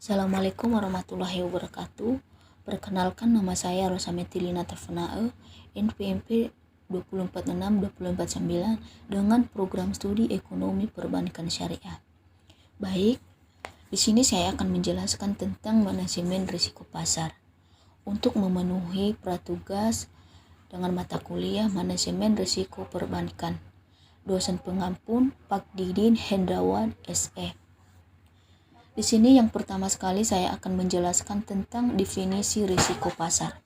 Assalamualaikum warahmatullahi wabarakatuh. Perkenalkan, nama saya Rosameti Lina Tafanae, NPMP 246-249 dengan program studi Ekonomi Perbankan Syariah. Baik, di sini saya akan menjelaskan tentang manajemen risiko pasar. Untuk memenuhi pratugas dengan mata kuliah Manajemen Risiko Perbankan, dosen pengampun Pak Didin Hendrawan SE. Di sini yang pertama sekali saya akan menjelaskan tentang definisi risiko pasar.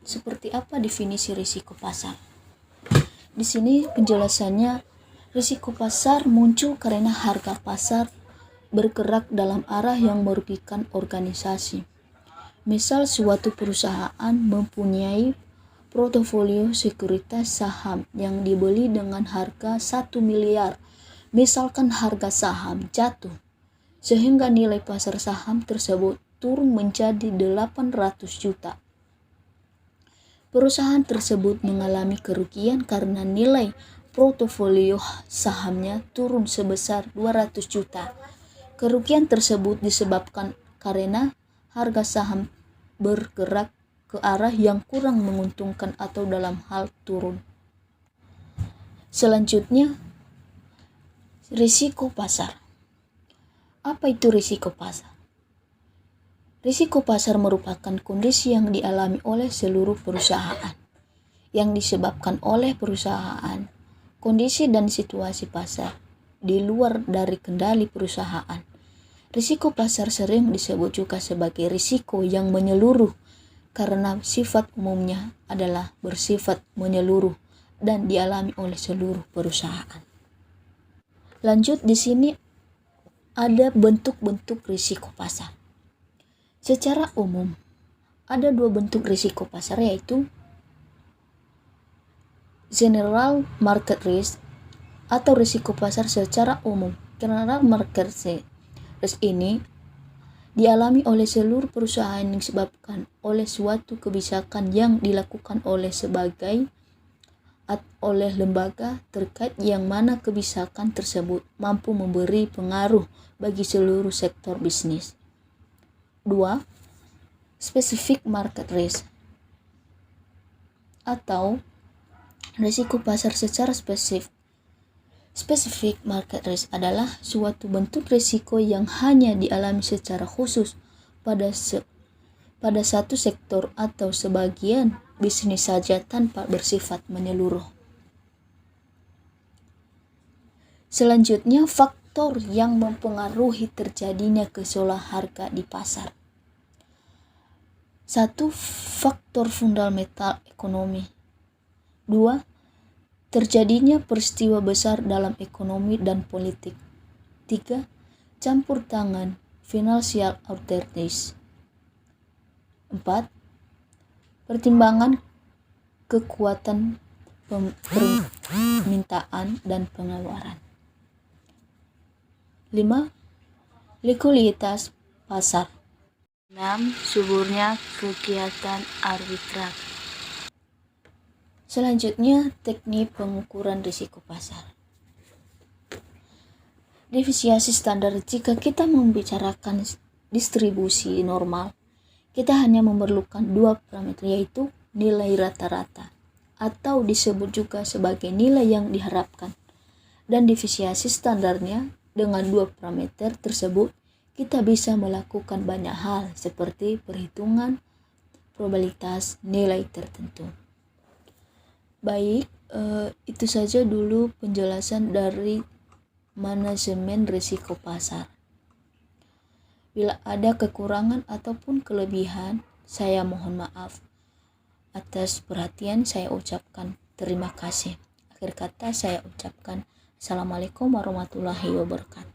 Seperti apa definisi risiko pasar? Di sini penjelasannya, risiko pasar muncul karena harga pasar bergerak dalam arah yang merugikan organisasi. Misal suatu perusahaan mempunyai portofolio sekuritas saham yang dibeli dengan harga 1 miliar. Misalkan harga saham jatuh sehingga nilai pasar saham tersebut turun menjadi 800 juta. Perusahaan tersebut mengalami kerugian karena nilai portofolio sahamnya turun sebesar 200 juta. Kerugian tersebut disebabkan karena harga saham bergerak ke arah yang kurang menguntungkan atau dalam hal turun. Selanjutnya, risiko pasar. Apa itu risiko pasar? Risiko pasar merupakan kondisi yang dialami oleh seluruh perusahaan, yang disebabkan oleh perusahaan, kondisi dan situasi pasar di luar dari kendali perusahaan. Risiko pasar sering disebut juga sebagai risiko yang menyeluruh karena sifat umumnya adalah bersifat menyeluruh dan dialami oleh seluruh perusahaan. Lanjut, di sini ada bentuk-bentuk risiko pasar. Secara umum, ada dua bentuk risiko pasar, yaitu general market risk atau risiko pasar secara umum. General market risk ini dialami oleh seluruh perusahaan yang disebabkan oleh suatu kebijakan yang dilakukan oleh oleh lembaga terkait yang mana kebijakan tersebut mampu memberi pengaruh bagi seluruh sektor bisnis. 2. Specific market risk atau risiko pasar secara spesifik. Specific market risk adalah suatu bentuk risiko yang hanya dialami secara khusus pada satu sektor atau sebagian bisnis saja tanpa bersifat menyeluruh. Selanjutnya, faktor yang mempengaruhi terjadinya gejolak harga di pasar. 1. Faktor fundamental ekonomi. 2. Terjadinya peristiwa besar dalam ekonomi dan politik. 3. Campur tangan financial authorities. 4. Pertimbangan kekuatan permintaan dan pengeluaran. 5. Likuiditas pasar. 6. Suburnya kegiatan arbitrase. Selanjutnya, teknik pengukuran risiko pasar. Deviasi standar. Jika kita membicarakan distribusi normal, kita hanya memerlukan dua parameter, yaitu nilai rata-rata atau disebut juga sebagai nilai yang diharapkan, dan deviasi standarnya. Dengan dua parameter tersebut kita bisa melakukan banyak hal seperti perhitungan probabilitas nilai tertentu. Baik, itu saja dulu penjelasan dari manajemen risiko pasar. Bila ada kekurangan ataupun kelebihan, saya mohon maaf. Atas perhatian saya ucapkan terima kasih. Akhir kata saya ucapkan Assalamualaikum warahmatullahi wabarakatuh.